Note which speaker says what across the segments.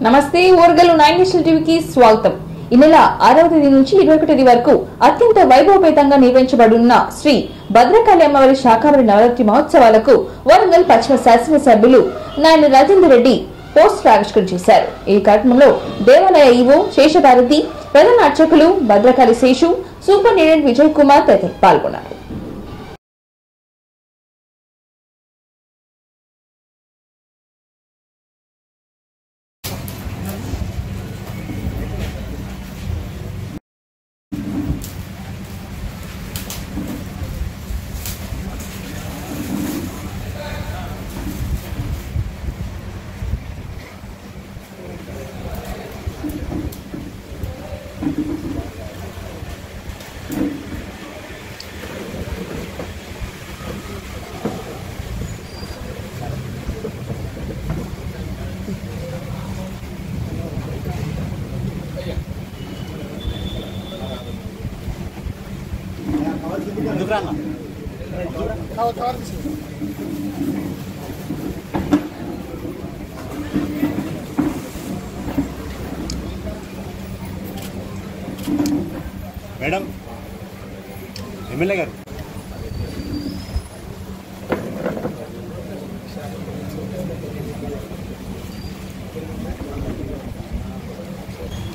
Speaker 1: నమస్తే ఓర్గలు 9 నేషనల్ టీవీకి స్వాగతం. ఈ నెల 6వ తేదీ నుంచి 21వ తేదీ వరకు అత్యంత వైభవపేతంగా నిర్వహించబడున్న శ్రీ భద్రకాళి అమ్మవారి శాకాంబరి నవరాత్రి మహోత్సవాలకు వరంగల్ పశ్చిమ శాసనసభ్యులు నాయన రాజేందర్ రెడ్డి పోస్టర్ ఆవిష్కరణ చేశారు. ఈ కార్యక్రమంలో దేవాలయ ఈవో శేషభారతి, ప్రధాన అర్చకులు భద్రకాళి శేషు, సూపరింటెండెంట్ విజయ్ కుమార్ తదితరులు పాల్గొన్నారు.
Speaker 2: మేడం ఎమ్మెల్యే గారు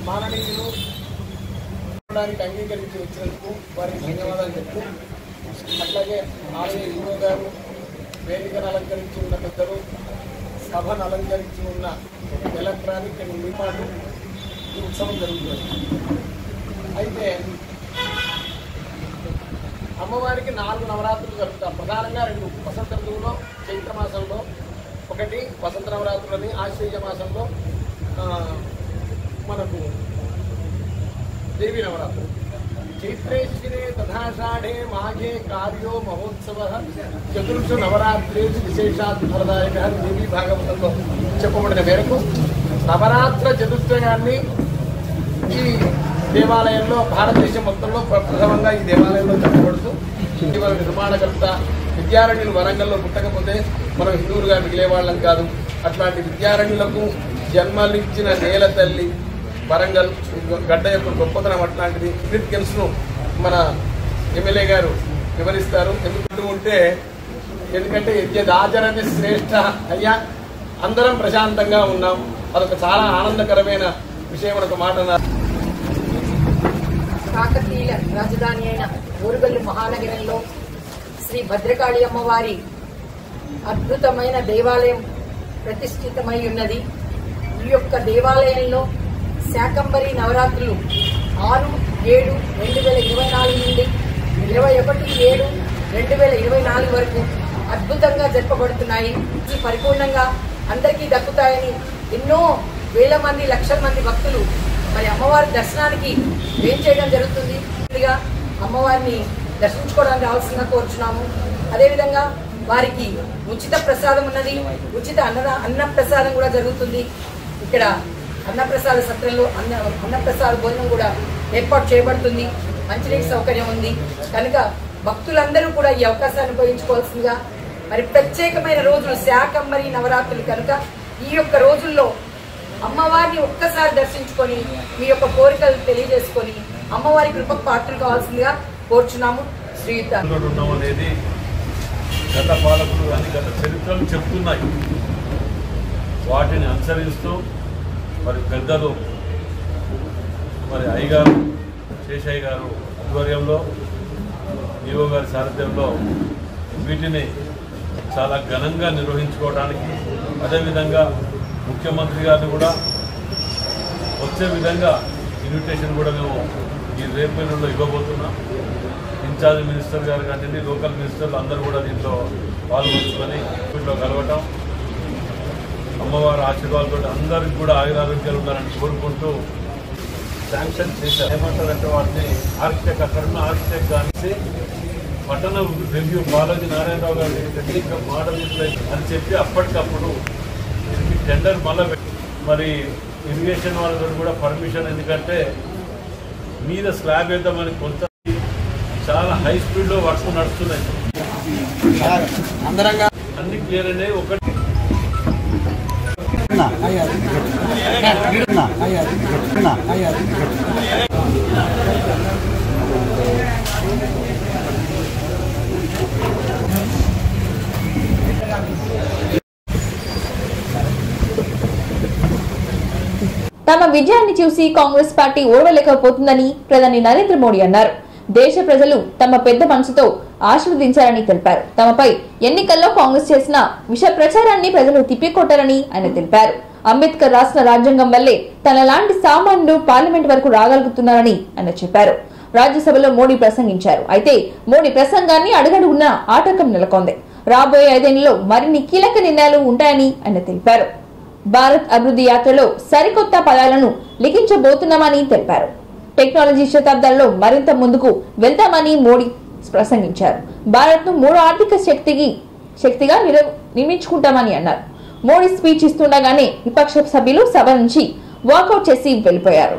Speaker 3: మాననీయులు అంగీకరించి వచ్చినందుకు వారికి ధన్యవాదాలు చెప్తూ, అట్లాగే ఆలయ ఈవో గారు, వేదికను అలంకరించి ఉన్న పెద్దలు, సభను అలంకరించి ఉన్న ఎలక్ట్రానిక్ అండ్ నిర్మాణం ఈ ఉత్సవం జరుగుతుంది. అయితే అమ్మవారికి 4 నవరాత్రులు జరుగుతాం. ప్రధానంగా 2 వసంత ఋతువులో, చైత్ర మాసంలో ఒకటి వసంత నవరాత్రులని, ఆశ్వయుజ మాసంలో మనకు దేవీ నవరాత్రులు. చైత్రేశ్వరే తథాషాఢే మాఘే కార్యో మహోత్సవ చతుర్షు నవరాత్రేషు విశేషాత్ ఫలదాయక దేవీ భాగవతంలో చెప్పబడిన మేరకు నవరాత్ర చతుర్థయాన్ని ఈ దేవాలయంలో, భారతదేశం మొత్తంలో ప్రథమంగా ఈ దేవాలయంలో చెప్పబడుతూ, ఇటీవల నిర్మాణకర్త విద్యారణ్యులు వరంగల్లో పుట్టకపోతే మనం హిందువులుగా మిగిలేవాళ్ళం కాదు. అట్లాంటి విద్యారణ్యులకు జన్మలిచ్చిన నేల తల్లి వరంగల్ గడ్డ యొక్క గొప్పతనం అట్లాంటిది. సిగ్నిఫికెన్స్ ను మన ఎమ్మెల్యే గారు వివరిస్తారు. ఎందుకంటే యజ్ఞదాచరణ శ్రేష్ఠ అయ్యా, అందరం ప్రశాంతంగా ఉన్నాం. అదొక చాలా ఆనందకరమైన విషయం. ఒక మాట
Speaker 4: కాకతీయుల రాజధాని అయిన ఓరుగల్లు మహానగరంలో శ్రీ భద్రకాళి అమ్మవారి అద్భుతమైన దేవాలయం ప్రతిష్ఠితమై ఉన్నది. ఈ యొక్క దేవాలయంలో శాకంబరి నవరాత్రులు 6/7/2024 నుండి 21/7/2024 వరకు అద్భుతంగా జరపబడుతున్నాయి. ఈ పరిపూర్ణంగా అందరికీ దక్కుతాయని ఎన్నో వేల మంది, లక్షల మంది భక్తులు మరి అమ్మవారి దర్శనానికి ఏం చేయడం జరుగుతుంది. అమ్మవారిని దర్శించుకోవడానికి రావాల్సిందిగా కోరుచున్నాము. అదేవిధంగా వారికి ఉచిత ప్రసాదం ఉన్నది. ఉచిత అన్న ప్రసాదం కూడా జరుగుతుంది. ఇక్కడ అన్నప్రసాద సత్రంలో అన్నప్రసాద భోజనం కూడా ఏర్పాటు చేయబడుతుంది. మంచినీటి సౌకర్యం ఉంది. కనుక భక్తులందరూ కూడా ఈ అవకాశాన్ని ఉపయోగించుకోవాల్సిందిగా, మరి ప్రత్యేకమైన రోజులు శాకంబరి నవరాత్రులు కనుక ఈ యొక్క రోజుల్లో అమ్మవారిని ఒక్కసారి దర్శించుకొని మీ యొక్క కోరికలు తెలియజేసుకొని అమ్మవారి కృపకు పాత్రలు కావాల్సిందిగా కోరుచున్నాము. శ్రీయుత
Speaker 5: అనేది గత పాలకులు కానీ గత చరిత్రలు చెప్తున్నాయి. వాటిని అనుసరిస్తూ మరి పెద్దలు, మరి అయ్యగారు, శేషయ్య గారు ఆధ్వర్యంలో, ఈవో గారి సారథ్యంలో వీటిని చాలా ఘనంగా నిర్వహించుకోవడానికి, అదేవిధంగా ముఖ్యమంత్రి గారిని కూడా వచ్చే విధంగా ఇన్విటేషన్ కూడా మేము ఈ రేపు నెలలో ఇవ్వబోతున్నాం. ఇన్ఛార్జ్ మినిస్టర్ గారు కానీ లోకల్ మినిస్టర్లు అందరూ కూడా దీంట్లో పాల్గొంచుకొని వీటిలో కలవటం, అమ్మవారి ఆశీర్వాదాలతో అందరికి కూడా ఆయురారోగ్యాలు ఉన్నారని కోరుకుంటూ శాంక్షన్ చేశారు. ఏమంటారంటే వాటిని ఆర్కిటెక్ట్, అక్కడున్న ఆర్కిటెక్ట్ కానీ పట్టణ రివ్యూ బాలాజీ నారాయణరావు గారి టెక్నిక్ మోడల్ అని చెప్పి అప్పటికప్పుడు దీనికి టెండర్ మళ్ళీ మరి ఇరిగేషన్ వాళ్ళతో కూడా పర్మిషన్, ఎందుకంటే మీద స్లాబ్ వేద్దామని కొంత చాలా హై స్పీడ్లో వర్క్స్ నడుస్తున్నాయి. అన్ని క్లియర్ అనేది ఒకటి
Speaker 1: తమ విజయాన్ని చూసి కాంగ్రెస్ పార్టీ ఓడలేకపోతుందని ప్రధాని నరేంద్ర మోడీ అన్నారు. దేశ ప్రజలు తమ పెద్ద మనసుతో ఆశీర్వదించారని తెలిపారు. తమపై ఎన్నికల్లో కాంగ్రెస్ చేసిన విష ప్రచారాన్ని ప్రజలు తిప్పికొట్టారని ఆయన తెలిపారు. అంబేద్కర్ రాసిన రాజ్యాంగం వల్లే తనలాంటి సామాన్యులు పార్లమెంట్ వరకు రాగలుగుతున్నారని ఆయన చెప్పారు. రాజ్యసభలో మోడీ ప్రసంగించారు. అయితే మోడీ ప్రసంగాన్ని అడుగడుగునా ఆటంకం నెలకొంది. రాబోయే 5 ఏళ్లలో మరిన్ని కీలక నిర్ణయాలు ఉంటాయని ఆయన తెలిపారు. భారత్ అభివృద్ధి యాత్రలో సరికొత్త పదాలను లిఖించబోతున్నామని తెలిపారు. టెక్నాలజీ శతాబ్దాల్లో మరింత ముందుకు వెళ్తామని మోడీ ప్రసంగించారు. భారత్ ను 3వ ఆర్థిక శక్తిగా నిర్మించుకుంటామని అన్నారు. మోడీ స్పీచ్ ఇస్తుండగానే విపక్ష సభ్యులు సభ నుంచి వాకౌట్ చేసి వెళ్లిపోయారు.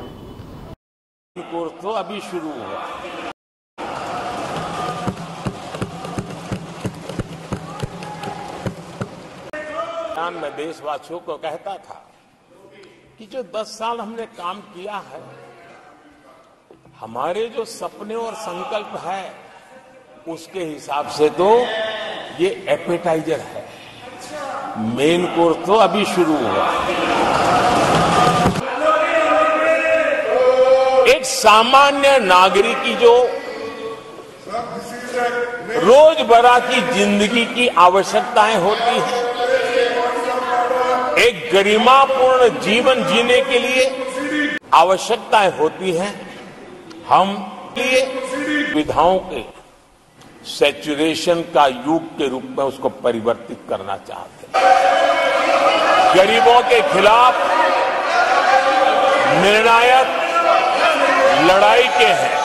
Speaker 6: मैं देशवासियों को कहता था कि जो 10 साल हमने काम किया है, हमारे जो सपने और संकल्प है, उसके हिसाब से तो ये एपेटाइजर है, मेन कोर्स तो अभी शुरू हुआ। एक सामान्य नागरिक की जो रोजमर्रा की जिंदगी की आवश्यकताएं होती हैं, एक गरिमापूर्ण जीवन जीने के लिए आवश्यकताएं होती हैं, हम ये विधाओं के सैचुरेशन का युग के रूप में उसको परिवर्तित करना चाहते हैं। गरीबों के खिलाफ निर्णायक लड़ाई के हैं,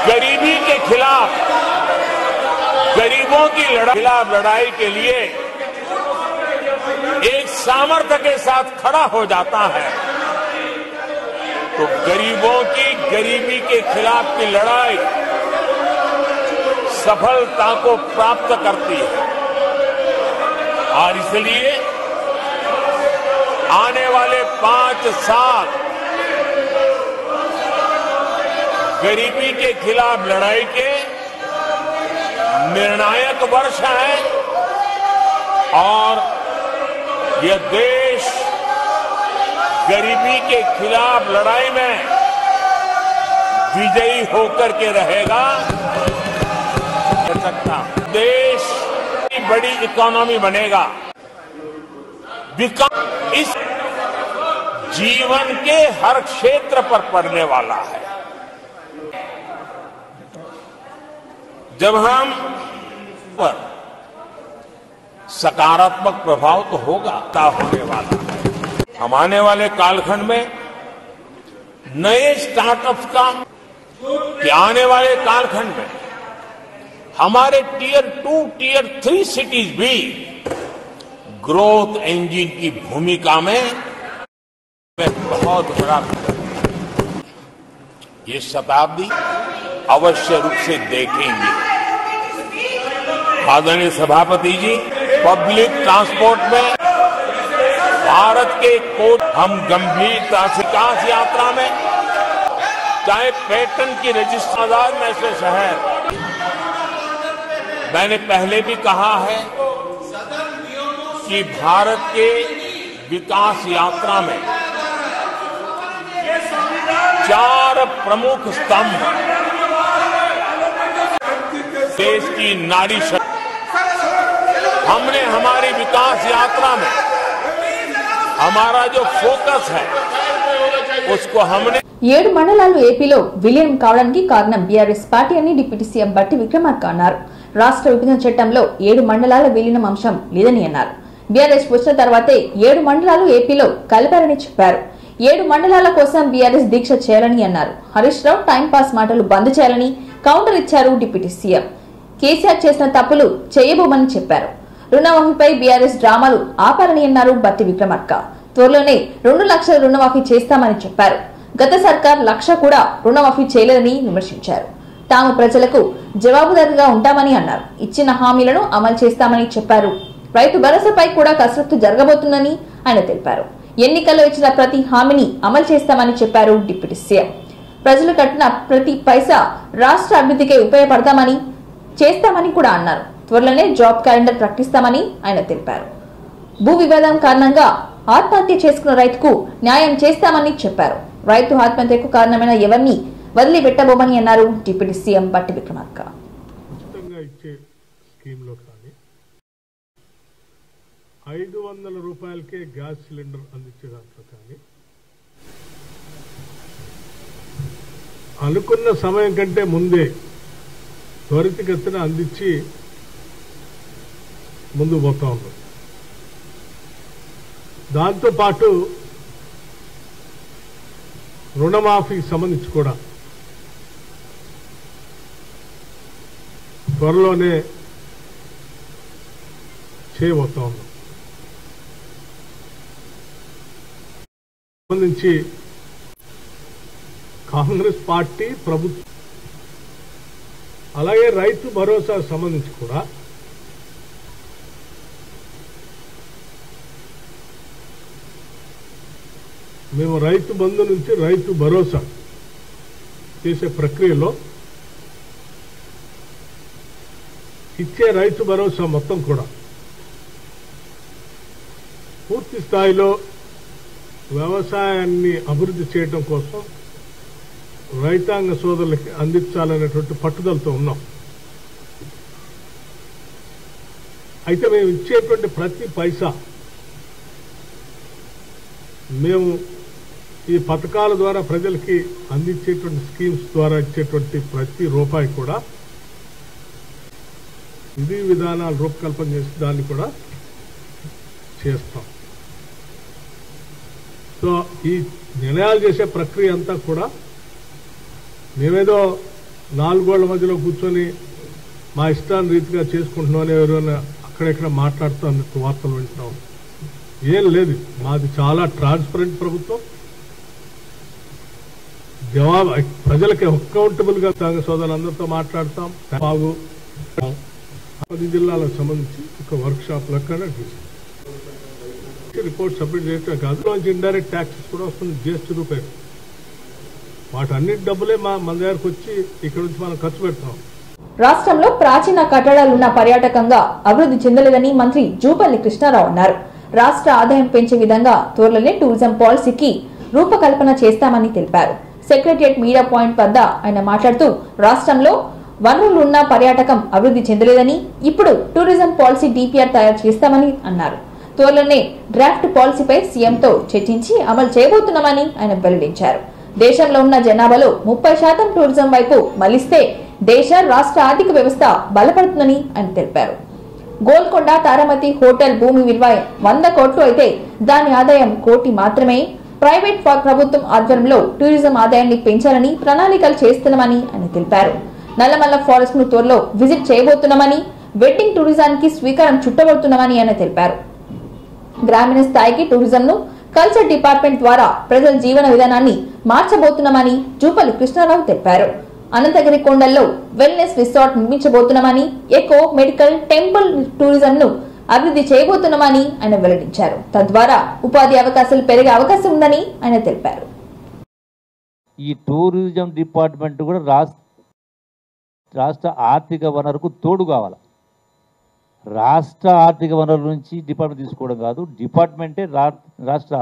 Speaker 6: गरीबी के खिलाफ, गरीबों की लड़ाई के लिए एक सामर्थ्य के साथ खड़ा हो जाता है, तो गरीबों की गरीबी के खिलाफ की लड़ाई सफलता को प्राप्त करती है। और इसलिए आने वाले 5 साल गरीबी के खिलाफ लड़ाई के निर्णायक वर्ष है और यह देश गरीबी के खिलाफ लड़ाई में विजयी होकर के रहेगा। देश की बड़ी इकोनॉमी बनेगा। विकास इस जीवन के हर क्षेत्र पर पड़ने वाला है। जब हम पर सकारात्मक प्रभाव तो होगा, होने वाला है। हम आने वाले कालखंड में नए स्टार्टअप्स का आने वाले कालखंड में हमारे टियर 2, टियर 3 सिटीज भी ग्रोथ इंजन की भूमिका में बहुत बड़ा ये शताब्दी अवश्य रूप से देखेंगे। आदरणीय सभापति जी, पब्लिक ट्रांसपोर्ट में भारत के कोट हम गंभीरता से विकास यात्रा में, चाहे पैटर्न की रजिस्टर में ऐसे शहर, मैंने पहले भी कहा है कि भारत के विकास यात्रा में 4 प्रमुख स्तंभ देश की नारी शक्ति। हमने हमारी विकास यात्रा में हमारा जो फोकस है उसको हमने
Speaker 1: 7 మండలాలు ఏపీలో విలీనం కావడానికి కారణం బీఆర్ఎస్ పార్టీ అని డిప్యూటీ సీఎం బట్టి విక్రమార్క అన్నారు. రాష్ట్ర విభజన చట్టంలో 7 మండలాల విలీనం అంశం లేదని అన్నారు. బీఆర్ఎస్ వచ్చిన తర్వాతే 7 మండలాలు ఏపీలో కలిపారని చెప్పారు. 7 మండలాల కోసం బీఆర్ఎస్ దీక్ష చేయాలని అన్నారు. హరీష్ రావు టైంపాస్ మాటలు బంద్ చేయాలని కౌంటర్ ఇచ్చారు డిప్యూటీ సీఎం. కేసీఆర్ చేసిన తప్పులు చేయబోమని చెప్పారు. రుణమాఫీపై బీఆర్ఎస్ డ్రామాలు ఆపాలని అన్నారు బట్టి విక్రమార్క. త్వరలోనే 2 లక్షల రుణమాఫీ చేస్తామని చెప్పారు. గత సర్కార్ 1,00,000 కూడా రుణమాఫీ చేయలేదని విమర్శించారు. తాము ప్రజలకు జవాబుదారీగా ఉంటామని అన్నారు. ఇచ్చిన హామీలను అమలు చేస్తామని చెప్పారు రైతు భరోసాపై కూడా కసరత్తు జరగబోతుందని ఆయన తెలిపారు. ఎన్నికల్లో ఇచ్చిన ప్రతి హామీని అమలు చేస్తామని చెప్పారు డిప్యూటీ సీఎం. ప్రజలు కట్టిన ప్రతి పైసా రాష్ట్ర అభివృద్ధికి ఉపయోగపడతామని చేస్తామని కూడా అన్నారు. త్వరలోనే జాబ్ క్యాలెండర్ ప్రకటిస్తామని ఆయన తెలిపారు. భూ వివాదం కారణంగా ఆత్మహత్య చేసుకున్న రైతుకు న్యాయం చేస్తామని చెప్పారు. రైతు ఆత్మహత్యకు కారణమైన ఎవరిని వదిలిపెట్టబోమని అన్నారు డిప్యూటీ సీఎం బట్టి విక్రమార్క.
Speaker 7: ఇచ్చే స్కీమ్లో కానీ 500 రూపాయలకే గ్యాస్ సిలిండర్ అందించే దాంట్లో కానీ అనుకున్న సమయం కంటే ముందే త్వరితగతిన అందించి ముందు పోతా ఉన్నాం. దాంతోపాటు రుణమాఫీకి సంబంధించి కూడా త్వరలోనే చేయబోతా ఉన్నాం. సంబంధించి కాంగ్రెస్ పార్టీ ప్రభుత్వం అలాగే రైతు భరోసా సంబంధించి కూడా మేము రైతు బంధు నుంచి రైతు భరోసా చేసే ప్రక్రియలో ఇచ్చే రైతు భరోసా మొత్తం కూడా పూర్తి స్థాయిలో వ్యవసాయాన్ని అభివృద్ధి చేయడం కోసం రైతాంగ సోదరులకి అందించాలనేటువంటి పట్టుదలతో ఉన్నాం. అయితే మేము ఇచ్చేటువంటి ప్రతి పైసా మేము ఈ పథకాల ద్వారా ప్రజలకి అందించేటువంటి స్కీమ్స్ ద్వారా ఇచ్చేటువంటి ప్రతి రూపాయి కూడా విధి విధానాలు రూపకల్పన చేసి దాన్ని కూడా చేస్తాం. సో ఈ నిర్ణయాలు చేసే ప్రక్రియ అంతా కూడా మేమేదో 4 గోళ్ల మధ్యలో కూర్చొని మా ఇష్టాన్ని రీతిగా చేసుకుంటున్నామని ఎవరైనా అక్కడెక్కడ మాట్లాడుతూ అందుకు వార్తలు వింటున్నాం. ఏం లేదు, మాది చాలా ట్రాన్స్పరెంట్ ప్రభుత్వం. జవాబు ప్రజలకి అకౌంటబుల్ గా సోదరులందరితో మాట్లాడతాం. బాగు 10 జిల్లాలకు సంబంధించి ఒక వర్క్ షాప్ లెక్కన రిపోర్ట్ సబ్మిట్ చేయటం కాదు, ఇండైరెక్ట్ ట్యాక్సెస్ కూడా వస్తుంది GST రూపాయలు. వాటన్నిటి డబ్బులే మన దగ్గరకు వచ్చి ఇక్కడ నుంచి మనం ఖర్చు పెడతాం.
Speaker 1: రాష్ట్రంలో ప్రాచీన కట్టడాలున్న పర్యాటకంగా అభివృద్ధి చెందలేదని మంత్రి జూపల్లి కృష్ణారావు అన్నారు. రాష్ట్ర ఆదాయం పెంచే విధంగా త్వరలోనే టూరిజం పాలసీకి రూపకల్పన చేస్తామని తెలిపారు. సెక్రటరియట్ మీడియా పాయింట్ వద్ద ఆయన మాట్లాడుతూ రాష్ట్రంలో వనరులున్న పర్యాటకం అభివృద్ధి చెందలేదని, ఇప్పుడు టూరిజం పాలసీ DPR తయారు చేస్తామని అన్నారు. త్వరలోనే డ్రాఫ్ట్ పాలసీపై సీఎంతో చర్చించి అమలు చేయబోతున్నామని ఆయన వెల్లడించారు. దేశంలో ఉన్న జనాభాలో 30% టూరిజం వైపు మళ్లిస్తే దేశ రాష్ట్ర ఆర్థిక వ్యవస్థ బలపడుతుందని ఆయన తెలిపారు. గోల్కొండ తారామతి హోటల్ భూమి విలువ 100 కోట్లు అయితే దాని ఆదాయం 1 కోటి మాత్రమే. ప్రైవేట్ ప్రభుత్వం ఆధ్వర్యంలో టూరిజం ఆదాయాన్ని పెంచాలని ప్రణాళికలు చేస్తున్నామని ఆయన తెలిపారు. నల్లమల్ల ఫారెస్ట్ ను త్వరలో విజిట్ చేయబోతున్నామని, వెడ్డింగ్ టూరిజానికి స్వీకారం చుట్టబడుతున్నామని ఆయన తెలిపారు. గ్రామీణ స్థాయికి టూరిజం ను కల్చర్ డిపార్ట్మెంట్ ద్వారా ప్రజల జీవన విధానాన్ని మార్చబోతున్నామని జూపల్లి కృష్ణారావు తెలిపారు. అనంతగిరి కొండల్లో వెల్నెస్ రిసార్ట్ నిర్మించబోతున్నామని, ఎకో మెడికల్ టెంపుల్ టూరిజం ను అభివృద్ధి చేయబోతున్నామని ఆయన వెల్లడించారు. తద్వారా ఉపాధి అవకాశాలు పెరిగే అవకాశం ఉందని ఆయన తెలిపారు.
Speaker 8: ఈ టూరిజం డిపార్ట్మెంట్ కూడా రాష్ట్ర ఆర్థిక వనరుకు తోడు కావాలి. రాష్ట్ర ఆర్థిక వనరుల నుంచి డిపార్ట్మెంట్ తీసుకోవడం కాదు, డిపార్ట్మెంటే రాష్ట్ర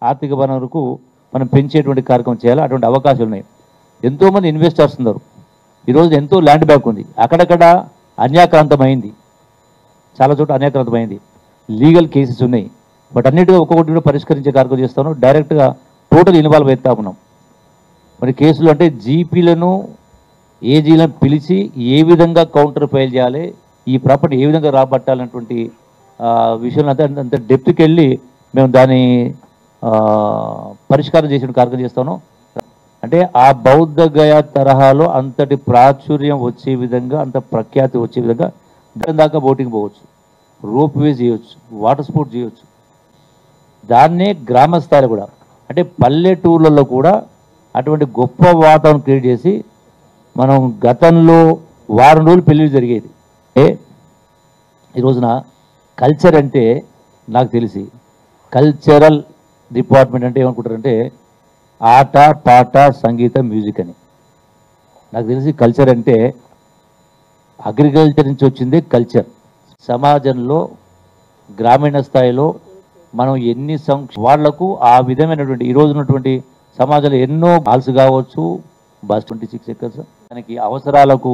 Speaker 8: ఆర్థిక వనరుకు మనం పెంచేటువంటి కార్యక్రమం చేయాలి. అటువంటి అవకాశాలు ఉన్నాయి. ఎంతోమంది ఇన్వెస్టర్స్ ఉన్నారు. ఈరోజు ఎంతో ల్యాండ్ బ్యాంక్ ఉంది. అక్కడక్కడ అన్యాక్రాంతమైంది, చాలా చోట్ల అన్యాక్రాంతమైంది. లీగల్ కేసెస్ ఉన్నాయి. వాటన్నిటిగా ఒక్కొక్కటి కూడా పరిష్కరించే కార్యక్రమం చేస్తాను. డైరెక్ట్గా టోటల్ ఇన్వాల్వ్ అవుతా ఉన్నాం. మరి కేసులు అంటే జీపీలను ఏజీలను పిలిచి ఏ విధంగా కౌంటర్ ఫైల్ చేయాలి, ఈ ప్రాపర్టీ ఏ విధంగా రాబట్టాలన్నటువంటి విషయంలో అంత డెప్త్కి వెళ్ళి మేము దాన్ని పరిష్కారం చేసే కార్యక్రమం చేస్తాను. అంటే ఆ బౌద్ధ గయ తరహాలో అంతటి ప్రాచుర్యం వచ్చే విధంగా, అంత ప్రఖ్యాతి వచ్చే విధంగా దాకా బోటింగ్ పోవచ్చు, రోప్ వే చేయవచ్చు, వాటర్ స్పోర్ట్ చేయవచ్చు. దాన్నే గ్రామ స్థాయిలో కూడా అంటే పల్లెటూర్లలో కూడా అటువంటి గొప్ప వాతావరణం క్రియేట్ చేసి మనం గతంలో వారం రోజులు పెళ్ళిళ్ళు జరిగేది. ఈ రోజున కల్చర్ అంటే నాకు తెలిసి కల్చరల్ డిపార్ట్మెంట్ అంటే ఏమనుకుంటారంటే ఆట పాట సంగీతం మ్యూజిక్ అని. నాకు తెలిసి కల్చర్ అంటే అగ్రికల్చర్ నుంచి వచ్చిందే కల్చర్. సమాజంలో గ్రామీణ స్థాయిలో మనం ఎన్ని వాళ్లకు ఆ విధమైనటువంటి ఈరోజు ఉన్నటువంటి సమాజంలో ఎన్నో హాల్స్ కావచ్చు, బస్ 26 ఎకర్స్ దానికి అవసరాలకు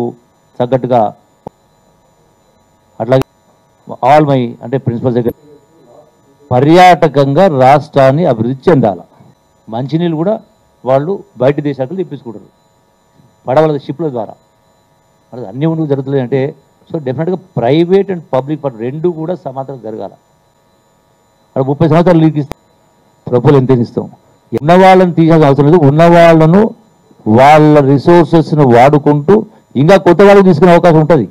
Speaker 8: తగ్గట్టుగా అట్లాగే ఆల్ మై అంటే ప్రిన్సిపల్ సెక్రటరీ పర్యాటకంగా రాష్ట్రాన్ని అభివృద్ధి చెందాలి. మంచినీళ్ళు కూడా వాళ్ళు బయట దేశాలకు తెప్పించుకుంటారు పడవల షిప్ల ద్వారా. మరి అన్ని ముందుకు జరుగుతుంది అంటే సో డెఫినెట్గా ప్రైవేట్ అండ్ పబ్లిక్ పార్ట్ రెండు కూడా సమాంతరం జరగాలి. అక్కడ 30 సంవత్సరాలు లీక్ ఇస్తాం, ప్రభుత్వం ఎంత ఇస్తాం, ఉన్న వాళ్ళని తీయాల్సిన అవసరం లేదు. ఉన్న వాళ్ళను వాళ్ళ రిసోర్సెస్ను వాడుకుంటూ ఇంకా కొత్త వాళ్ళకి తీసుకునే అవకాశం ఉంటుంది.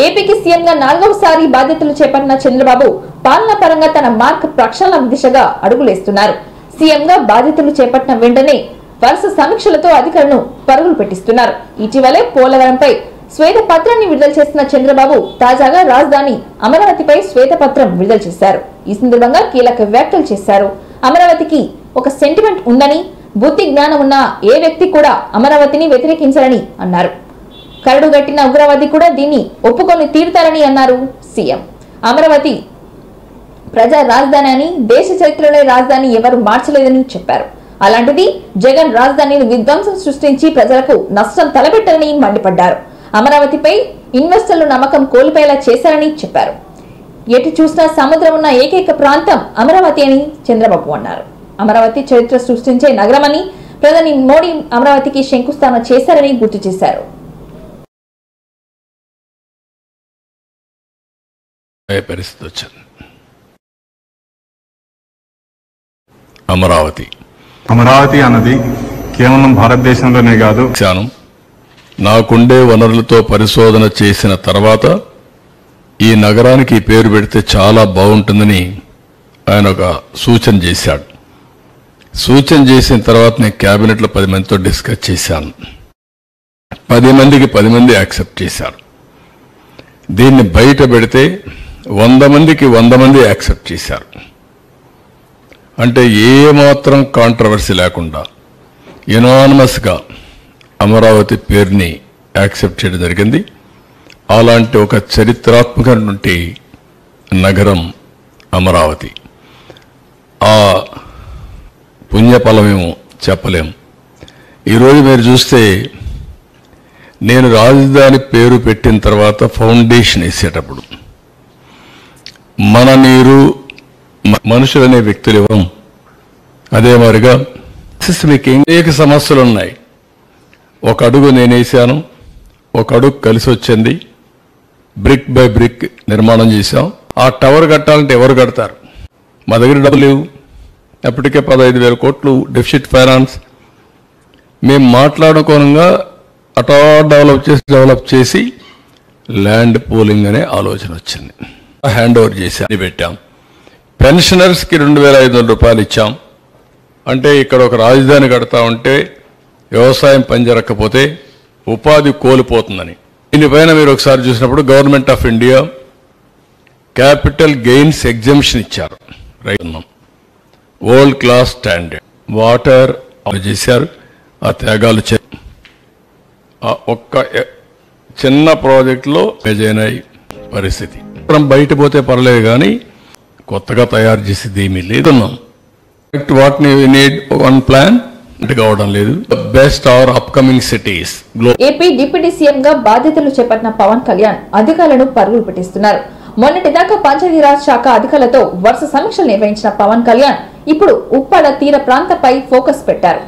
Speaker 1: ఏపీకి సీఎంగా 4వసారి బాధ్యతలు చేపట్టిన చంద్రబాబు పాలనా పరంగా తన మార్క్ ప్రక్షాళన దిశగా అడుగులేస్తున్నారు. సీఎంగా బాధ్యతలు చేపట్టిన వెంటనే వరుస సమీక్షలతో అధికారులను పరుగులు పెట్టిస్తున్నారు. ఇటీవలే పోలవరంపై శ్వేతపత్రాన్ని విడుదల చేసిన చంద్రబాబు తాజాగా రాజధాని అమరావతిపై శ్వేతపత్రం విడుదల చేశారు. ఈ సందర్భంగా కీలక వ్యాఖ్యలు చేశారు. అమరావతికి ఒక సెంటిమెంట్ ఉందని, బుద్ధి జ్ఞానం ఉన్న ఏ వ్యక్తి కూడా అమరావతిని వ్యతిరేకించారని అన్నారు. కరడుగట్టిన ఉగ్రవాది కూడా దీన్ని ఒప్పుకొని తీరుతారని అన్నారు సీఎం. అమరావతి ప్రజా రాజధాని అని, దేశ చరిత్రలో రాజధాని ఎవరు మార్చలేదని చెప్పారు. అలాంటిది జగన్ రాజధానిని విధ్వంసం సృష్టించి ప్రజలకు నష్టం తలపెట్టారని మండిపడ్డారు. అమరావతిపై ఇన్వెస్టర్లు నమ్మకం కోల్పోయేలా చేశారని చెప్పారు. ఎటు చూసినా సముద్రం ఉన్న ఏకైక ప్రాంతం అమరావతి అని చంద్రబాబు అన్నారు. అమరావతి చరిత్ర సృష్టించే నగరమని, ప్రధాని మోడీ అమరావతికి శంకుస్థాపన చేశారని గుర్తు చేశారు.
Speaker 9: పరిస్థితి వచ్చింది. అమరావతి అన్నది కేవలం భారతదేశంలోనే కాదు, నాకుండే వనరులతో పరిశోధన చేసిన తర్వాత ఈ నగరానికి పేరు పెడితే చాలా బాగుంటుందని ఆయన ఒక సూచన చేశాడు. సూచన చేసిన తర్వాత నేను క్యాబినెట్లో 10 మందితో డిస్కస్ చేశాను. 10 మందికి 10 మంది యాక్సెప్ట్ చేశారు. దీన్ని బయట పెడితే 100 మందికి 100 మంది యాక్సెప్ట్ చేశారు. అంటే ఏమాత్రం కాంట్రవర్సీ లేకుండా యునానిమస్గా అమరావతి పేరుని యాక్సెప్ట్ చేయడం జరిగింది. అలాంటి ఒక చరిత్రాత్మకమైనటువంటి నగరం అమరావతి. ఆ పుణ్యఫలమేమో చెప్పలేం. ఈరోజు మీరు చూస్తే నేను రాజధాని పేరు పెట్టిన తర్వాత ఫౌండేషన్ వేసేటప్పుడు మన నీరు మనుషులనే వ్యక్తులు ఇవ్వం. అదే మాదిరిగా మీకు అనేక సమస్యలు ఉన్నాయి. ఒక అడుగు నేను వేసాను, ఒక అడుగు కలిసి వచ్చింది, బ్రిక్ బై బ్రిక్ నిర్మాణం చేశాం. ఆ టవర్ కట్టాలంటే ఎవరు కడతారు? మా దగ్గర డబ్బులు లేవు. ఎప్పటికే 15,000 కోట్లు డెఫిసిట్ ఫైనాన్స్. మేము మాట్లాడుకోనంగా అటా డెవలప్ చేసి ల్యాండ్ పూలింగ్ అనే ఆలోచన వచ్చింది. హ్యాండ్ ఓవర్ చేసి పెట్టాం. పెన్షనర్స్కి 2,500 రూపాయలు ఇచ్చాం. అంటే ఇక్కడ ఒక రాజధాని కడతా ఉంటే వ్యవసాయం పనిజరగకపోతే ఉపాధి కోల్పోతుందని. దీనిపైన మీరు ఒకసారి చూసినప్పుడు government of India capital gains exemption ఇచ్చారు. రైతున్నాం వరల్డ్ క్లాస్ స్టాండర్డ్ వాటర్ చేశారు. ఆ త్యాగాలు ఒక్క చిన్న ప్రాజెక్టులో మెజైనాయి పరిస్థితి. బయట పోతే పర్లేదు కానీ కొత్తగా తయారు చేసేది ఏమీ లేదన్నాం. వాట్ నీడ్ వన్ ప్లాన్ కావడం లేదు. Best are upcoming cities.
Speaker 1: AP deputy CM గా బాధ్యతలు చేపట్టిన పవన్ కళ్యాణ్ అధికారులను పరుగులు పెట్టిస్తున్నారు. మొన్నటిదాకా పంచాయతీరాజ్ శాఖ అధికారులతో వరుస సమీక్షలు నిర్వహించిన పవన్ కళ్యాణ్ ఇప్పుడు ఉప్పాడ తీర ప్రాంతంపై ఫోకస్ పెట్టారు.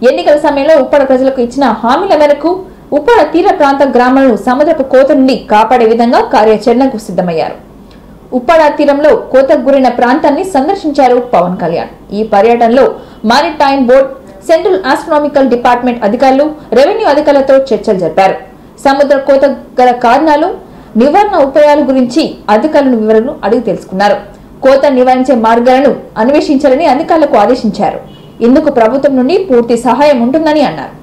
Speaker 1: ఎన్నికల సమయంలో ఉప్పాడ ప్రజలకు ఇచ్చిన హామీల మేరకు ఉప్పాడ తీర ప్రాంత గ్రామాలను సముద్రపు కోత నుండి కాపాడే విధంగా కార్యాచరణకు సిద్ధమయ్యారు. ఉప్పాడ తీరంలో కోతకు గురైన ప్రాంతాన్ని సందర్శించారు పవన్ కళ్యాణ్. ఈ పర్యటనలో maritime board, central astronomical department అధికారులు, రెవెన్యూ అధికారులతో చర్చలు జరిపారు. సముద్ర కోత గల కారణాలు, నివారణ ఉపాయాల గురించి అధికారులను వివరాలను అడిగి తెలుసుకున్నారు. కోత నివారించే మార్గాలను అన్వేషించాలని అధికారులకు ఆదేశించారు. ఇందుకు ప్రభుత్వం నుండి పూర్తి సహాయం ఉంటుందని అన్నారు.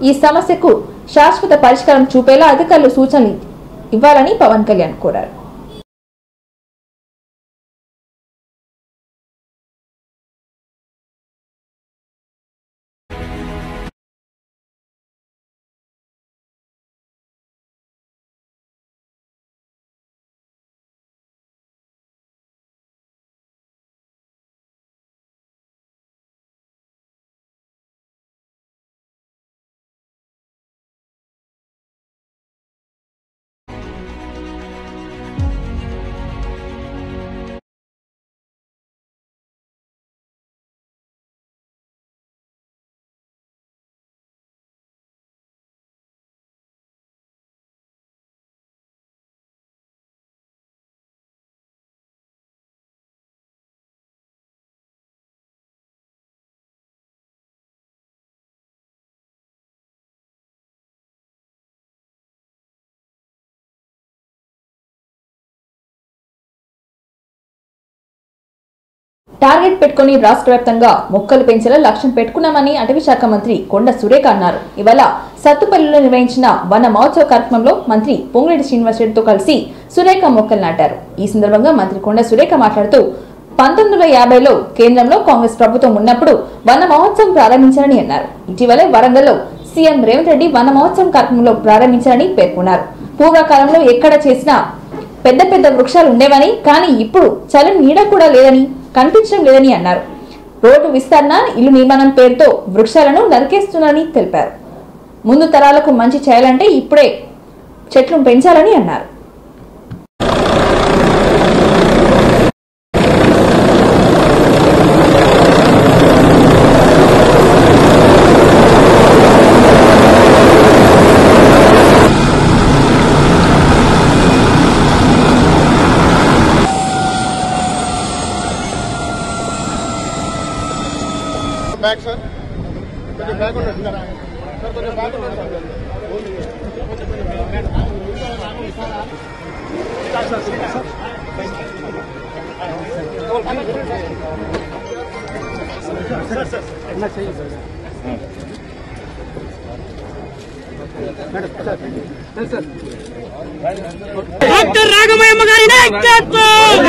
Speaker 1: ఈ సమస్యకు శాశ్వత పరిష్కారం చూపేలా అధికారులు సూచనలు ఇవ్వాలని పవన్ కళ్యాణ్ కోరారు. టార్గెట్ పెట్టుకుని రాష్ట్ర వ్యాప్తంగా మొక్కలు పెంచేలా లక్ష్యం పెట్టుకున్నామని అటవీ శాఖ మంత్రి కొండ సురేఖ అన్నారు. ఇవాళ సత్తుపల్లిలో నిర్వహించిన వన మహోత్సవ కార్యక్రమంలో మంత్రి పొంగిరెడ్డి శ్రీనివాసరెడ్డితో కలిసి సురేఖ మొక్కలు నాటారు. ఈ సందర్భంగా మంత్రి కొండ సురేఖ మాట్లాడుతూ 1950లో కేంద్రంలో కాంగ్రెస్ ప్రభుత్వం ఉన్నప్పుడు వన మహోత్సవం ప్రారంభించారని అన్నారు. ఇటీవలే వరంగల్లో సీఎం రేవంత్ రెడ్డి వన మహోత్సవం కార్యక్రమంలో ప్రారంభించారని పేర్కొన్నారు. పూర్వకాలంలో ఎక్కడ చేసినా పెద్ద పెద్ద వృక్షాలు ఉండేవని, కానీ ఇప్పుడు చలం నీడ కూడా లేదని కనిపించడం లేదని అన్నారు. రోడ్డు విస్తరణ, ఇల్లు నిర్మాణం పేరుతో వృక్షాలను నరికేస్తున్నారని తెలిపారు. ముందు తరాలకు మంచి చేయాలంటే ఇప్పుడే చెట్లు పెంచాలని అన్నారు.
Speaker 3: बैक सर కొంచెం బ్యాక్ ఉండండి సార్ కొంచెం బ్యాక్ ఉండండి
Speaker 10: డాక్టర్ రాఘమయ్య గారి నాయకత్వం,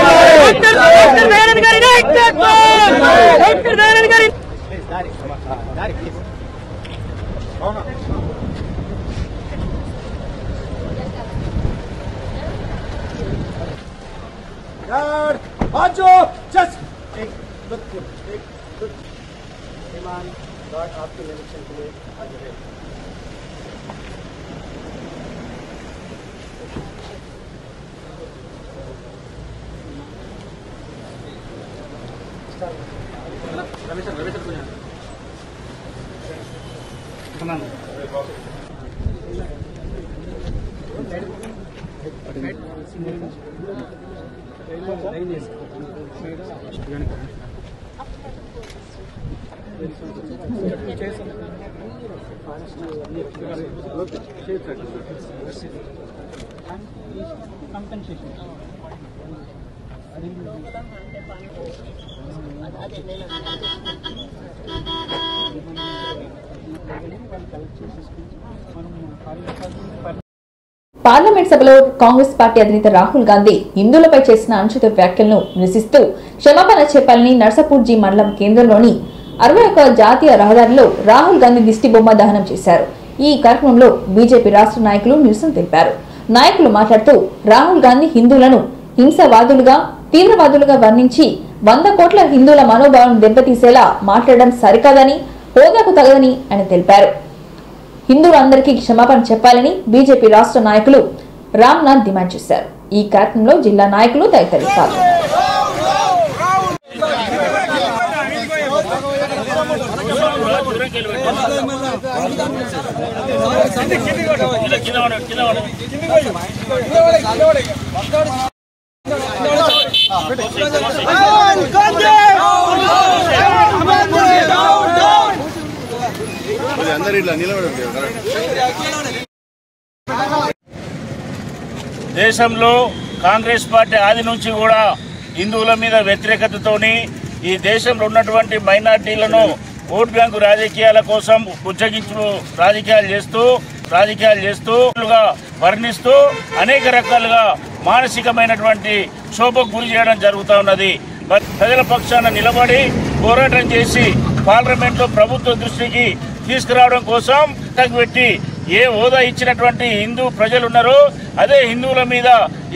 Speaker 10: డాక్టర్ దయానంద్ గారి నాయకత్వం, డాక్టర్ దయానంద్ గారి
Speaker 3: आपके इलेक्शन के लिए हाजिर है।
Speaker 1: పార్లమెంట్ సభలో కాంగ్రెస్ పార్టీ అధినేత రాహుల్ గాంధీ హిందువులపై చేసిన అనుచిత వ్యాఖ్యలను నిరసిస్తూ క్షమాపణ చెప్పాలని నర్సాపూర్జీ మండలం కేంద్రంలోని 61 జాతీయ రహదారిలో రాహుల్ గాంధీ దిష్టి బొమ్మ దహనం చేశారు. ఈ కార్యక్రమంలో బీజేపీ రాష్ట్ర నాయకులు నిరసన తెలిపారు. నాయకులు మాట్లాడుతూ రాహుల్ గాంధీ హిందువులను హింసవాదులుగా, తీవ్రవాదులుగా వర్ణించి 100 కోట్ల హిందువుల మనోభావం దెబ్బతీసేలా మాట్లాడడం సరికాదని, హోదాకు తగదని ఆయన తెలిపారు. హిందువులందరికీ క్షమాపణ చెప్పాలని బీజేపీ రాష్ట్ర నాయకులు రామ్నాథ్ డిమాండ్ చేశారు. ఈ కార్యక్రమంలో జిల్లా నాయకులు తదితరులు పాల్గొన్నారు.
Speaker 11: దేశంలో కాంగ్రెస్ పార్టీ ఆది నుంచి కూడా హిందువుల మీద వ్యతిరేకతతోని ఈ దేశంలో ఉన్నటువంటి మైనార్టీలను ఓట్ బ్యాంకు రాజకీయాల కోసం ఉజ్జగించు రాజకీయాలు చేస్తూ వర్ణిస్తూ అనేక రకాలుగా మానసికమైనటువంటి శోభకు గురి చేయడం జరుగుతూ ఉన్నది. ప్రజల పక్షాన నిలబడి పోరాటం చేసి పార్లమెంట్లో ప్రభుత్వ దృష్టికి తీసుకురావడం కోసం తగ్గుపెట్టి ఏ హోదా ఇచ్చినటువంటి హిందూ ప్రజలు ఉన్నారో అదే హిందువుల మీద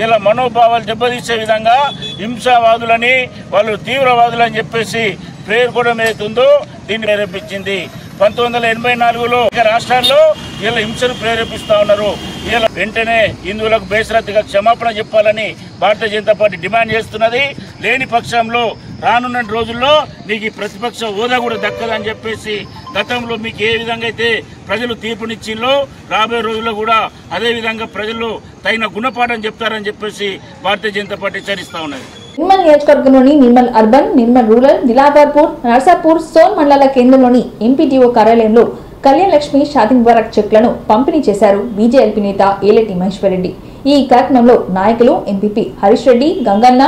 Speaker 11: ఇలా మనోభావాలు దెబ్బతీసే విధంగా హింసావాదులని, వాళ్ళు తీవ్రవాదులని చెప్పేసి పేర్కొనడం ఏదైతుందో దీన్ని ప్రేరేపించింది. 1984లో రాష్ట్రాల్లో ఇలా హింసను ప్రేరేపిస్తా ఉన్నారు. ఇలా వెంటనే హిందువులకు బేషరతుగా క్షమాపణ చెప్పాలని భారతీయ జనతా పార్టీ డిమాండ్ చేస్తున్నది. లేని పక్షంలో రానున్న రోజుల్లో మీకు ఈ ప్రతిపక్ష హోదా కూడా దక్కదని చెప్పేసి గతంలో మీకు ఏ విధంగా అయితే ప్రజలు తీర్పునిచ్చిందో రాబోయే రోజుల్లో కూడా అదే విధంగా ప్రజలు తగిన గుణపాఠం చెప్తారని చెప్పేసి భారతీయ జనతా పార్టీ హెచ్చరిస్తా ఉన్నది.
Speaker 1: నిర్మల్ నియోజకవర్గంలోని నిర్మల్ అర్బన్, నిర్మల్ రూరల్, దిలావర్పూర్, నర్సాపూర్, సోన్ మండల కేంద్రంలోని ఎంపీటీఓ కార్యాలయంలో కళ్యాణ్ లక్ష్మి షాదీ ముబారక్ చెక్లను పంపిణీ చేశారు బీజేపీ నేత ఏలేటి మహేశ్వర్ రెడ్డి. ఈ కార్యక్రమంలో నాయకులు ఎంపీపీ హరీష్ రెడ్డి, గంగన్న,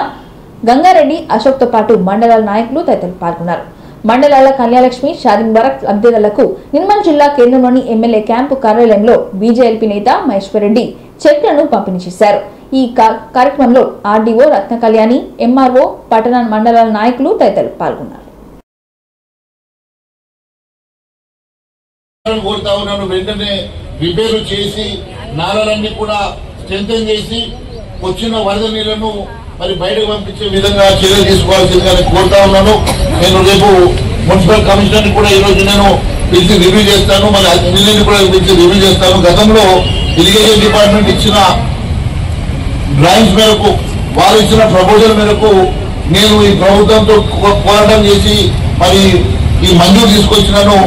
Speaker 1: గంగారెడ్డి, అశోక్ తో పాటు మండలాల నాయకులు తదితరులు పాల్గొన్నారు. మండలాల కళ్యాణలక్ష్మి, షాదీ ముబారక్ అభ్యర్థులకు నిర్మల్ జిల్లా కేంద్రంలోని ఎమ్మెల్యే క్యాంపు కార్యాలయంలో బీజేఎల్పీ నేత మహేశ్వర్ రెడ్డి చెట్లను పంపిణీ చేశారు. ఈ కార్యక్రమంలో ఆర్డీఓ రత్న కళ్యాణి, ఎంఆర్ఓ, పట్టణ మండలాల నాయకులు తదితరులు పాల్గొన్నారు.
Speaker 12: వెంటనే రిపేర్ చేసి నాలలన్నీ కూడా స్ట్రెంథెన్ చేసి వచ్చిన వరద నీళ్లను మరి బయటకు పంపించే విధంగా చర్యలు తీసుకోవాల్సిందిగా కోరుతా ఉన్నాను. నేను రేపు మున్సిపల్ కమిషనర్ కూడా ఈ రోజు నేను పిలిచి రివ్యూ చేస్తాను, మరి ఇంజనీర్ కూడా పిలిచి రివ్యూ చేస్తాను. గతంలో ఇరిగేషన్ డిపార్ట్మెంట్ ఇచ్చిన డ్రాయింగ్స్ మేరకు, వారు ఇచ్చిన ప్రపోజల్ మేరకు నేను ఈ ప్రభుత్వంతో పోరాటం చేసి మరి ఈ మంజూరు తీసుకొచ్చినాను.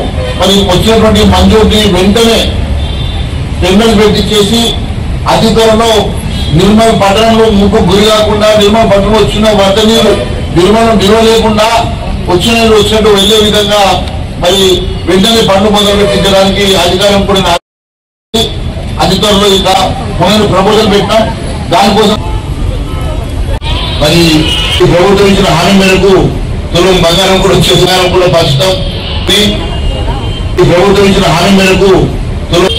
Speaker 12: మరి వచ్చినటువంటి మంజూరుని వెంటనే టెండర్ పెట్టించేసి అతి త్వరలో నిర్మల్ పట్టణంలో ముప్పు గురి కాకుండా, నిర్మల్ పట్టణంలో వచ్చిన వరద నీరు నిర్మలం నిల్వ లేకుండా వచ్చిన నీరు వచ్చినట్టు వెళ్లే విధంగా మరి వెంటనే పనులు మొదలు పెట్టించడానికి అధికారం కూడా అతి త్వరలో ఇంకా మొదలు ప్రపోజల్ పెట్టాం. దానికోసం మరి ఈ ప్రభుత్వం ఇచ్చిన హామీ మేరకు తులం బంగారం కూడా వచ్చే బంగారం కూడా పంచుతాం. ఈ ప్రభుత్వం ఇచ్చిన హామీ మేరకు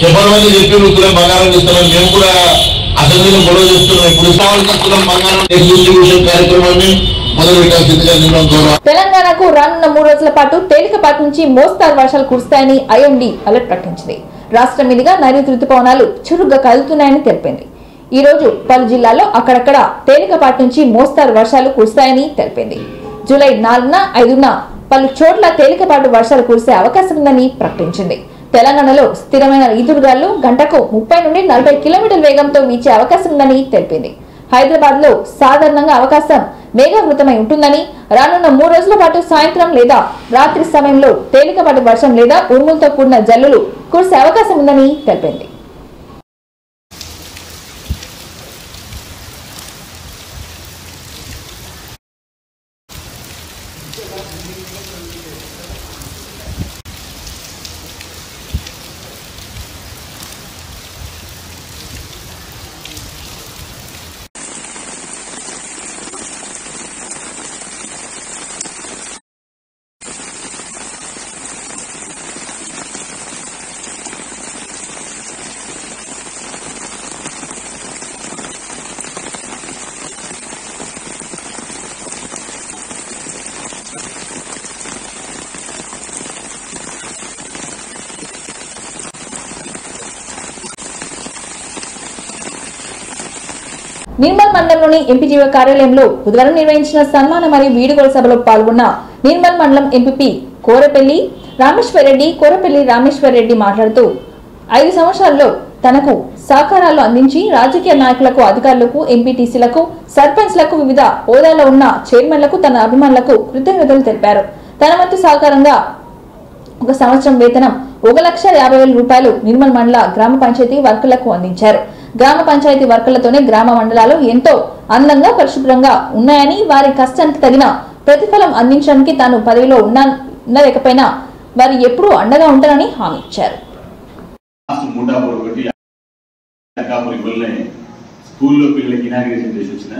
Speaker 12: చెప్పడం వల్ల చెప్పి తులం బంగారం ఇస్తామని మేము కూడా అసెంబ్లీలో గొడవ చేస్తున్నాం. ఇప్పుడు ఇస్తామని తులం బంగారం డిస్ట్రిబ్యూషన్ కార్యక్రమాన్ని మొదలు పెట్టాల్సిందిగా నిర్ణయం ద్వారా
Speaker 1: తెలంగాణకు రానున్న 3 రోజుల పాటు తేలికపాటి నుంచి మోస్తారు వర్షాలు కురుస్తాయని ఐఎండీ అలర్ట్ ప్రకటించింది. రాష్ట్రం మీదుగా నైరుతి రుతుపవనాలు చురుగ్గా కదులుతున్నాయని తెలిపింది. ఈ రోజు పలు జిల్లాల్లో అక్కడక్కడ తేలికపాటి నుంచి మోస్తారు వర్షాలు కురుస్తాయని తెలిపింది. జూలై 4న, 5న పలు చోట్ల తేలికపాటు వర్షాలు కురిసే అవకాశం ఉందని ప్రకటించింది. తెలంగాణలో స్థిరమైన ఈదురుగాలు గంటకు 30 నుండి 40 కిలోమీటర్ల వేగంతో వీచే అవకాశం ఉందని తెలిపింది. హైదరాబాద్ లో సాధారణంగా అవకాశం మేఘావృతమై ఉంటుందని, రానున్న 3 రోజుల పాటు సాయంత్రం లేదా రాత్రి సమయంలో తేలికపాటి వర్షం లేదా ఉరుములతో కూడిన జల్లులు కురిసే అవకాశం ఉందని తెలిపింది. నిర్మల్ మండలంలోని ఎంపీజీఓ కార్యాలయంలో బుధవారం నిర్వహించిన సన్మాన మరియు వీడుకోలు సభలో పాల్గొన్న నిర్మల్ మండలం ఎంపీపీ కోరపల్లి రామేశ్వర్ రెడ్డి మాట్లాడుతూ 5 సంవత్సరాల్లో తనకు సహకారాలు అందించి రాజకీయ నాయకులకు, అధికారులకు, ఎంపీటీసీలకు, సర్పంచ్లకు, వివిధ హోదాలో ఉన్న చైర్మన్లకు, తన అభిమానులకు కృతజ్ఞతలు తెలిపారు. తన వంతు సహకారంగా 1 సంవత్సరం వేతనం 1,50,000 రూపాయలు నిర్మల్ మండల గ్రామ పంచాయతీ వర్కులకు అందించారు. గ్రామ పంచాయతీ వర్కులతోనే గ్రామ మండలాలు ఎంతో అందంగా, పరిశుభ్రంగా ఉన్నాయని, వారి కష్టానికి తగిన ప్రతిఫలం అందించడానికి తాను పదవిలో ఉండలేకపోయినా వారు ఎప్పుడూ అండగా ఉంటారని హామీ ఇచ్చారు.
Speaker 13: స్కూల్లో పిల్లలకి ఇనాగ్రేషన్ చేసి వచ్చిన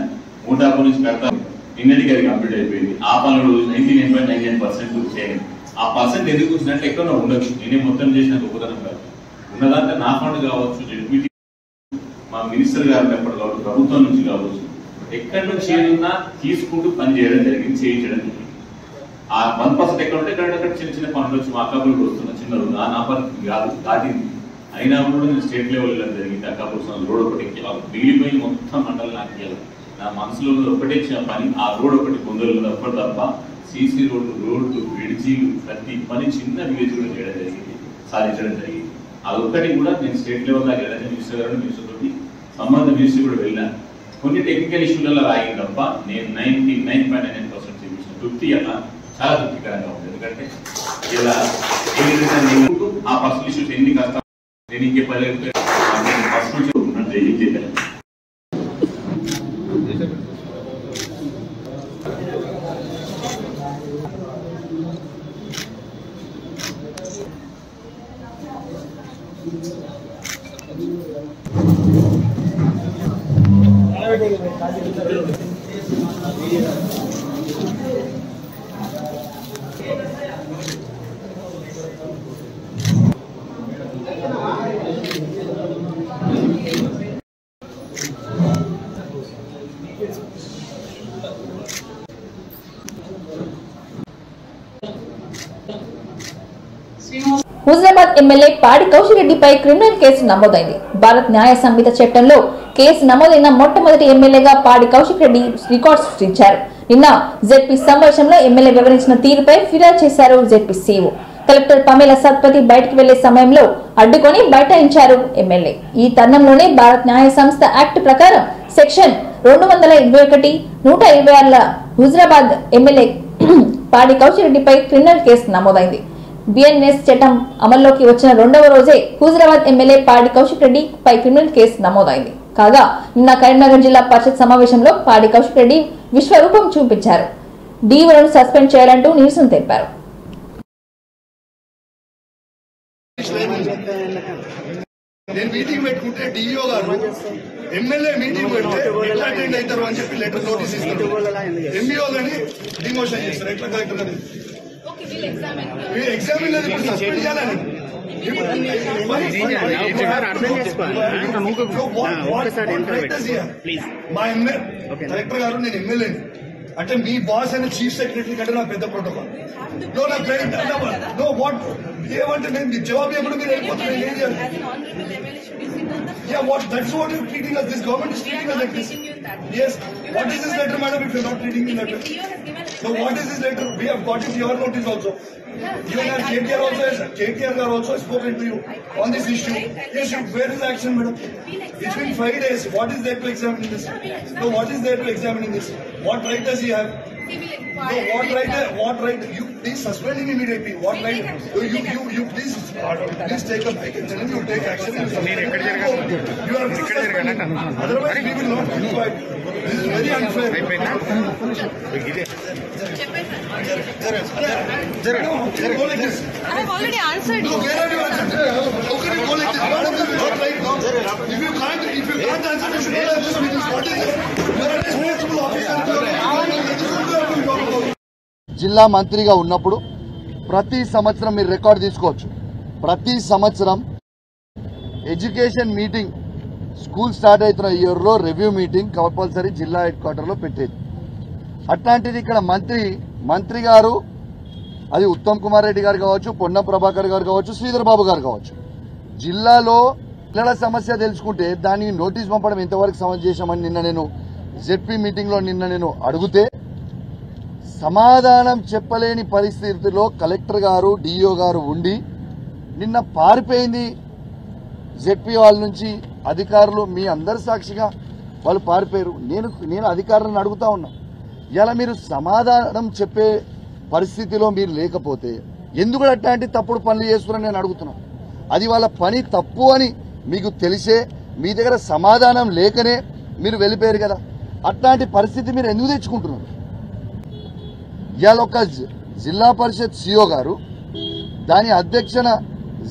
Speaker 13: మూటాపూర్ నుంచి కడతా నిన్నటికి అది కంప్లీట్ అయిపోయింది. ఆ పనులు 99.99% చేయండి. ఆ పర్సెంట్ ఎందుకు వచ్చినట్టు ఎక్కడో ఉండదు. నేనే మొత్తం చేసిన గొప్పతనం కాదు. ఉన్నదంటే నా ఫండ్ కావచ్చు, జడ్పీటీ మా మినిస్టర్ గారు ఎప్పుడు కావచ్చు, ప్రభుత్వం నుంచి కావచ్చు, ఎక్కడి నుంచి ఏదన్నా తీసుకుంటూ పని చేయడం జరిగింది, చేయించడం జరిగింది. ఆ 1% ఎక్కడ ఉంటే ఎక్కడ చిన్న చిన్న పనులు వచ్చి మా అక్కాపులకు వస్తున్న చిన్న రోడ్డు ఆ నా పని కాదు దాటింది. అయినా కూడా నేను స్టేట్ లెవెల్ వెళ్ళడం జరిగింది. అక్కాపురం రోడ్ ఒకటి మిగిలిపోయిన మొత్తం మండలం నాకు ఇవ్వాలి. నా మనసులో ఒకటే పని ఆ రోడ్ ఒకటి పొందలు ఒక్కటి తప్ప సీసీ రోడ్లు, బ్రిడ్జీలు, ప్రతి పని చిన్న విలేజ్ కూడా చేయడం జరిగింది, సాధించడం జరిగింది. అదొక్కటి కూడా నేను స్టేట్ లెవెల్ దాకా వెళ్ళాను. మినిస్టర్ గారు, మినిస్టర్ తోటి సంబంధ మినిస్టర్ కూడా వెళ్ళాను. కొన్ని టెక్నికల్ ఇష్యూలలో రాగింది తప్ప నేను 99.99% చూపించిన తృప్తి అలా చాలా తృప్తికరంగా ఉంది. ఎందుకంటే ఇలా ఆ పర్సనల్ ఇష్యూస్ ఎన్ని కష్టాలు నేను ఇంకే పర్లేదు ఫస్ట్ నుంచి ఏం చేయాలి.
Speaker 1: హుజరాబాద్ ఎమ్మెల్యే పాడి కౌశిక్ రెడ్డిపై క్రిమినల్ కేసు నమోదైంది. భారత్ న్యాయ సంహిత చట్టంలో కేసు నమోదైన మొట్టమొదటి ఎమ్మెల్యేగా పాడి కౌశిక్ రెడ్డి రికార్డు సృష్టించారు. నిన్న జెడ్పీ సమావేశంలో ఎమ్మెల్యే వివరించిన తీరుపై ఫిర్యాదు చేశారు జెడ్పీ సీఈఓ. కలెక్టర్ పమేల సత్పతి బయటకు వెళ్లే సమయంలో అడ్డుకొని బైఠాయించారు ఎమ్మెల్యే. ఈ తరుణంలోనే భారత్ న్యాయ సంస్థ యాక్ట్ ప్రకారం సెక్షన్ 221, 126 హుజరాబాద్ ఎమ్మెల్యే పాడి కౌశిక్ రెడ్డిపై క్రిమినల్ కేసు నమోదైంది. బిఎన్ఎస్ చట్టం అమల్లోకి వచ్చిన 2వ రోజే హుజరాబాద్ ఎమ్మెల్యే పాడి కౌశిక్ రెడ్డి పై క్రిమినల్ కేసు నమోదైంది. కాగా నిన్న కరీంనగర్ జిల్లా పరిషత్ సమావేశంలో పాడి కౌశిక్ రెడ్డి విశ్వరూపం చూపించారు. డీఓలను సస్పెండ్ చేయాలంటూ నిరసన తెలిపారు.
Speaker 12: నేను మీటింగ్ పెట్టుకుంటే డిఓ గారు ఎమ్మెల్యే మీటింగ్ పెడితే ఎట్లా అటెండ్ అవుతారు అని చెప్పి లెటర్ నోటీస్ ఇస్తారు. ఎంఈఓ గాని డిమోషన్ చేస్తారు. ఎట్లా కలెక్టర్ గారు ఎగ్జామిన్ లేదు, ఇప్పుడు సస్పెండ్ చేయాలని మా ఎమ్మెల్యే కలెక్టర్ గారు నేను ఎమ్మెల్యేని అంటే మీ బాస్ అయిన చీఫ్ సెక్రటరీ కంటే నాకు పెద్ద ప్రోటోకాల్. ఏమంటే నేను జవాబు ఇవ్వడం మీరు వెళ్ళిపోతున్నారు. ఏం చేయాలి? Yeah, that's what you're treating us. This government is treating us like this. Yes. What is this letter, madam, if you're not treating me like this? So what is this letter? We have got it your notice also. Even our KTR also has spoken to you on this issue. Yes, where is action, madam? It's been 5 days. What is there to examine this? No, what is there to examine this? What right does he have? No, what right? You please suspend him immediately. What right? You please take up. I can tell you take action. You are otherwise we will not do it. This is very unfair. Go like this.
Speaker 10: I have already answered you.
Speaker 12: No, where have you answered? How can you go like this? What is this not right now? If you can't answer, you should not have this meeting. What is this? You are a responsible officer.
Speaker 14: జిల్లా మంత్రిగా ఉన్నప్పుడు ప్రతి సంవత్సరం మీరు record తీసుకోవచ్చు. ప్రతి సంవత్సరం education meeting school start అవుతున్న ఇయర్లో రివ్యూ మీటింగ్ కంపల్సరీ జిల్లా హెడ్ క్వార్టర్లో పెట్టేది. అట్లాంటిది ఇక్కడ మంత్రి గారు అది ఉత్తమ్ కుమార్ రెడ్డి గారు కావచ్చు, పొన్నం ప్రభాకర్ గారు కావచ్చు, శ్రీధర్ బాబు గారు కావచ్చు, జిల్లాలో పిల్లల సమస్య తెలుసుకుంటే దానికి నోటీస్ పంపడం ఎంతవరకు సమంజసమని నిన్న నేను జెడ్పీ మీటింగ్లో నేను అడిగితే సమాధానం చెప్పలేని పరిస్థితిలో కలెక్టర్ గారు డిఓ గారు ఉండి నిన్న పారిపోయింది. జెడ్పీ వాళ్ళ నుంచి అధికారులు మీ అందరి సాక్షిగా వాళ్ళు పారిపోయారు. నేను అధికారులను అడుగుతా ఉన్నా, ఇలా మీరు సమాధానం చెప్పే పరిస్థితిలో మీరు లేకపోతే ఎందుకు అట్లాంటి తప్పుడు పనులు చేస్తున్నారని నేను అడుగుతున్నాను. అది వాళ్ళ పని తప్పు అని మీకు తెలిసే మీ దగ్గర సమాధానం లేకనే మీరు వెళ్ళిపోయారు కదా. అట్లాంటి పరిస్థితి మీరు ఎందుకు తెచ్చుకుంటున్నారు? ఇవాళ ఒక జిల్లా పరిషత్ సిఓ గారు, దాని అధ్యక్షన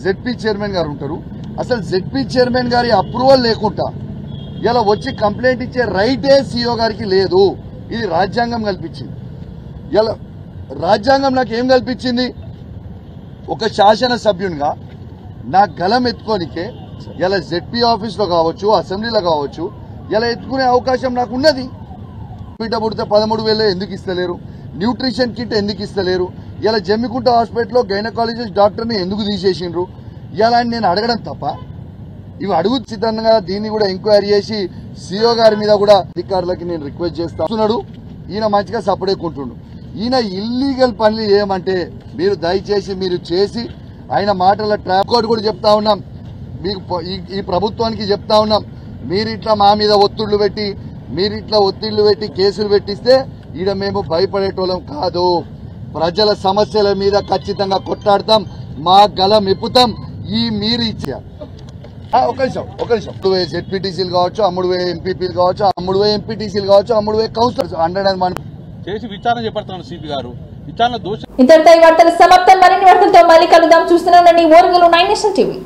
Speaker 14: జెడ్పీ చైర్మన్ గారు ఉంటారు. అసలు జెడ్పీ చైర్మన్ గారి అప్రూవల్ లేకుండా ఇలా వచ్చి కంప్లైంట్ ఇచ్చే రైటే సిఓ గారికి లేదు. ఇది రాజ్యాంగం కల్పించింది. ఇలా రాజ్యాంగం నాకు ఏం కల్పించింది? ఒక శాసన సభ్యునిగా నా గలం ఎత్తుకోనికే ఇలా జెడ్పీ ఆఫీస్లో కావచ్చు, అసెంబ్లీలో కావచ్చు, ఇలా ఎత్తుకునే అవకాశం నాకు ఉన్నది. పీట పుడితే 13,000 ఎందుకు ఇస్తలేరు? న్యూట్రిషన్ కిట్ ఎందుకు ఇస్తలేరు? ఇలా జమ్మికుంట హాస్పిటల్లో గైనకాలజిస్ట్ డాక్టర్ని ఎందుకు తీసేసిండ్రు? ఇలా నేను అడగడం తప్ప ఇవి అడుగుచితంగా దీన్ని కూడా ఎంక్వైరీ చేసి సిఓ గారి మీద కూడా అధికారులకి నేను రిక్వెస్ట్ చేస్తున్నాడు. ఈయన మంచిగా సపడేకుంటుండు. ఈయన ఇల్లీగల్ పనులు ఏమంటే మీరు దయచేసి మీరు చేసి ఆయన మాటల ట్రాప్ కోడ్ కూడా చెప్తా ఉన్నాం. మీకు ఈ ప్రభుత్వానికి చెప్తా ఉన్నాం, మీరు ఇట్లా మా మీద ఒత్తిళ్లు పెట్టి కేసులు పెట్టిస్తే ఈడ మేము భయపడేటోళ్ళం కాదు. ప్రజల సమస్యల మీద ఖచ్చితంగా కొట్లాడతాం, మా గలం ఎప్పుతాం. మీరు ఇచ్చారు ఒక నిమిషం 3,000 జెడ్పీటీసీలు కావచ్చు, 3,000 ఎంపీపీలు కావచ్చు, 3,000 ఎంపీటీసీలు కావచ్చు, 3,000 కౌన్సిలర్స్ 100
Speaker 15: చేసి విచారణ చేపడుతున్నారు సిపి గారు. విచారణ దోష
Speaker 1: ఇంతటితో ఈ వార్తలు సమాప్తం. మరిన్ని వార్తలతో మళ్ళీ కలుద్దాం. చూస్తున్నానండి ఓరుగల్లు 9 నేషనల్ టీవీ.